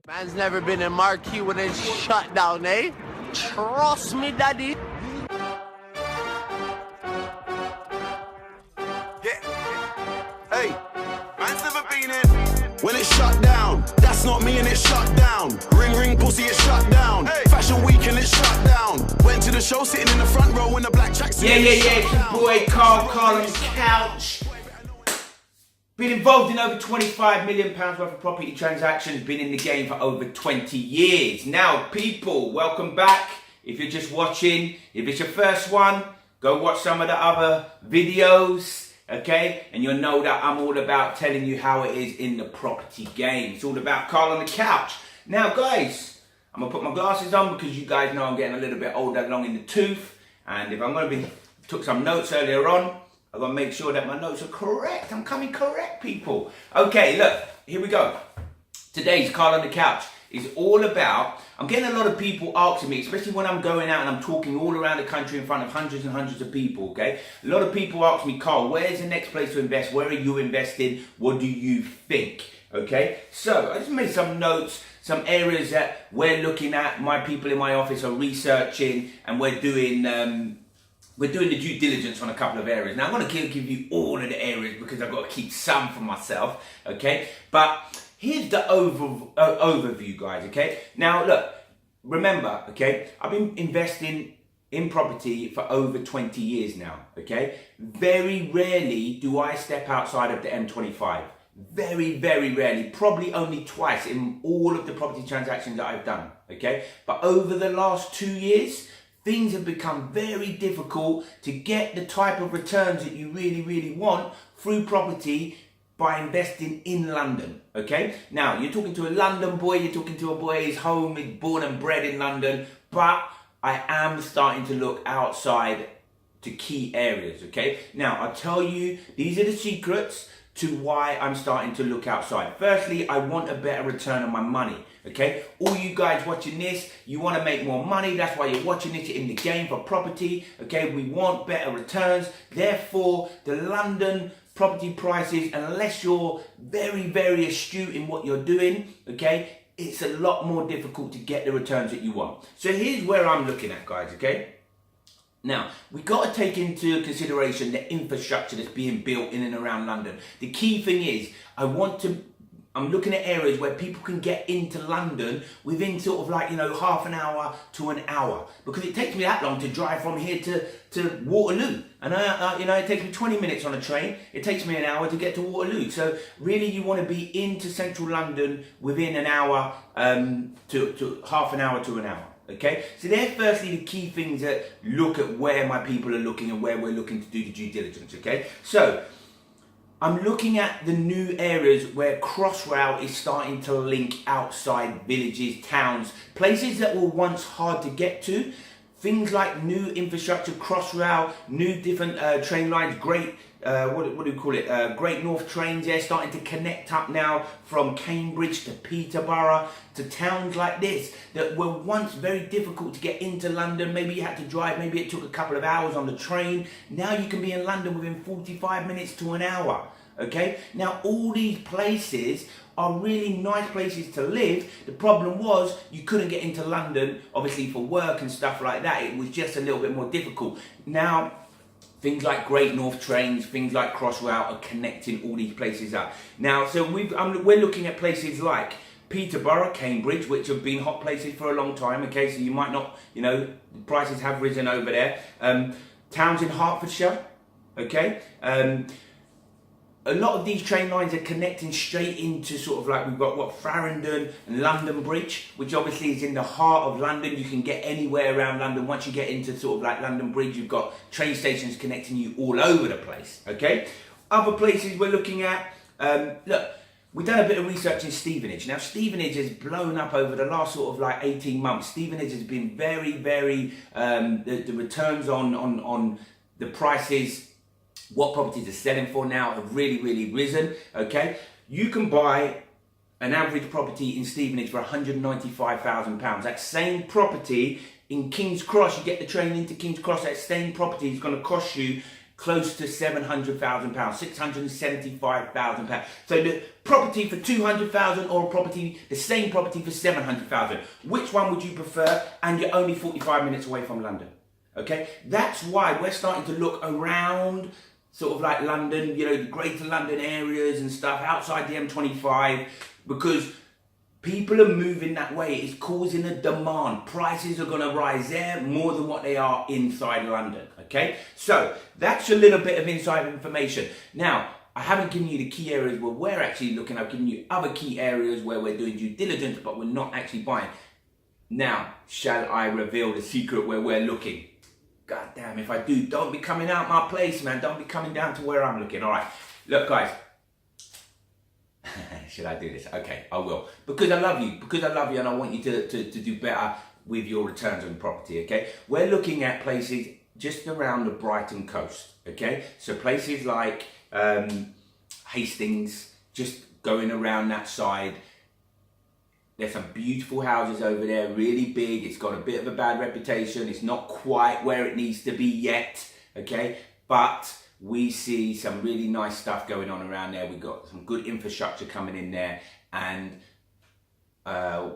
Man's never been in Marquee when it's shut down, eh? Trust me, daddy. Yeah. Hey, man's never been in. When it's shut down, that's not me and it's shut down. Ring ring pussy, it's shut down. Hey. Fashion week and it's shut down. Went to the show sitting in the front row in the black tracksuit. Yeah, it's your boy Carl on the couch. Been involved in over £25 million worth of property transactions, been in the game for over 20 years. Now, people, welcome back. If you're just watching, if it's your first one, go watch some of the other videos, okay? And you'll know that I'm all about telling you how it is in the property game. It's all about Carl on the couch. Now, guys, I'm gonna put my glasses on because you guys know I'm getting a little bit older, long in the tooth. And if I'm gonna be, took some notes earlier on, I've got to make sure that my notes are correct. I'm coming correct, people. Okay, look, here we go. Today's Carl on the Couch is all about, I'm getting a lot of people asking me, especially when I'm going out and I'm talking all around the country in front of hundreds and hundreds of people, okay? A lot of people ask me, Carl, where's the next place to invest? Where are you investing? What do you think? Okay, so I just made some notes, some areas that we're looking at, my people in my office are researching, and we're doing the due diligence on a couple of areas. Now, I'm going to give you all of the areas because I've got to keep some for myself, okay? But here's the overview, guys, okay? Now, look, remember, okay, I've been investing in property for over 20 years now, okay? Very rarely do I step outside of the M25. Very, very rarely, probably only twice in all of the property transactions that I've done, okay? But over the last 2 years, things have become very difficult to get the type of returns that you really, really want through property by investing in London, okay? Now, you're talking to a London boy, you're talking to a boy who's home, is born and bred in London, but I am starting to look outside to key areas, okay? Now, I'll tell you, these are the secrets to why I'm starting to look outside. Firstly, I want a better return on my money, okay? All you guys watching this, you want to make more money. That's why you're watching this. You're in the game for property, okay? We want better returns. Therefore, the London property prices, unless you're very, very astute in what you're doing, okay, it's a lot more difficult to get the returns that you want. So here's where I'm looking at, guys, okay? Now, we've got to take into consideration the infrastructure that's being built in and around London. The key thing is, I'm looking at areas where people can get into London within sort of like, half an hour to an hour. Because it takes me that long to drive from here to Waterloo. And it takes me 20 minutes on a train. It takes me an hour to get to Waterloo. So really you want to be into central London within an hour to half an hour to an hour. Okay, so they're firstly the key things that look at where my people are looking and where we're looking to do the due diligence, okay? So, I'm looking at the new areas where Crossrail is starting to link outside villages, towns, places that were once hard to get to. Things like new infrastructure, Crossrail, new different train lines, great, what do you call it? Great North trains, they're starting to connect up now from Cambridge to Peterborough to towns like this that were once very difficult to get into London. Maybe you had to drive, maybe it took a couple of hours on the train. Now you can be in London within 45 minutes to an hour. Okay, now all these places are really nice places to live. The problem was you couldn't get into London, obviously for work and stuff like that. It was just a little bit more difficult. Now, things like Great North trains, things like Crossrail are connecting all these places up. Now, so we're looking at places like Peterborough, Cambridge, which have been hot places for a long time. Okay, so you might not, the prices have risen over there. Towns in Hertfordshire, okay. A lot of these train lines are connecting straight into sort of like, we've got Farringdon and London Bridge, which obviously is in the heart of London. You can get anywhere around London. Once you get into sort of like London Bridge, you've got train stations connecting you all over the place, okay? Other places we're looking at, look, we've done a bit of research in Stevenage. Now, Stevenage has blown up over the last sort of like 18 months. Stevenage has been very, very, the returns on the prices, what properties are selling for now have really, really risen, okay? You can buy an average property in Stevenage for £195,000. That same property in King's Cross, you get the train into King's Cross, that same property is going to cost you close to £700,000, £675,000. So the property for 200,000 or a property, the same property for 700,000. Which one would you prefer? And you're only 45 minutes away from London. Okay, that's why we're starting to look around, sort of like London, you know, the greater London areas and stuff, outside the M25, because people are moving that way. It's causing a demand. Prices are going to rise there more than what they are inside London, okay? So that's a little bit of inside information. Now, I haven't given you the key areas where we're actually looking. I've given you other key areas where we're doing due diligence, but we're not actually buying. Now, shall I reveal the secret where we're looking? God damn, if I do, don't be coming out my place, man. Don't be coming down to where I'm looking. All right, look, guys. Should I do this? Okay, I will. Because I love you. Because I love you and I want you to do better with your returns on property, okay? We're looking at places just around the Brighton coast, okay? So places like Hastings, just going around that side. There's some beautiful houses over there, really big. It's got a bit of a bad reputation. It's not quite where it needs to be yet, okay? But we see some really nice stuff going on around there. We've got some good infrastructure coming in there, and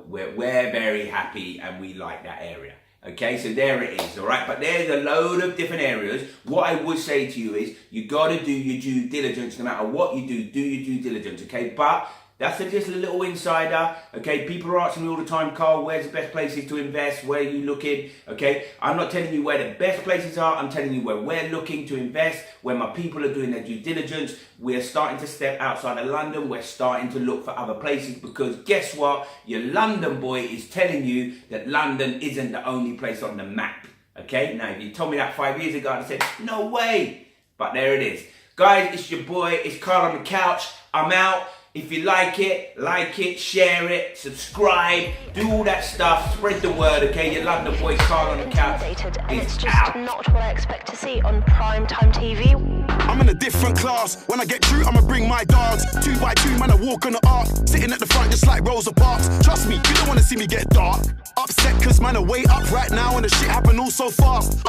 we're very happy and we like that area. Okay, so there it is, all right? But there's a load of different areas. What I would say to you is you got to do your due diligence. No matter what you do your due diligence, okay? But that's just a little insider, okay? People are asking me all the time, Carl, where's the best places to invest? Where are you looking, okay? I'm not telling you where the best places are. I'm telling you where we're looking to invest, where my people are doing their due diligence. We're starting to step outside of London. We're starting to look for other places because guess what? Your London boy is telling you that London isn't the only place on the map, okay? Now, if you told me that 5 years ago, I'd have said, no way. But there it is. Guys, it's your boy. It's Carl on the couch. I'm out. If you like it, share it, subscribe, do all that stuff, spread the word, okay? Your London boy Carl on the couch it's just not what I expect to see on primetime TV. I'm in a different class. When I get through, I'ma bring my dogs. 2 by 2, man, I walk on the arc. Sitting at the front just like Rosa Parks. Trust me, you don't wanna see me get dark. Upset cause man, I way up right now and the shit happen all so fast.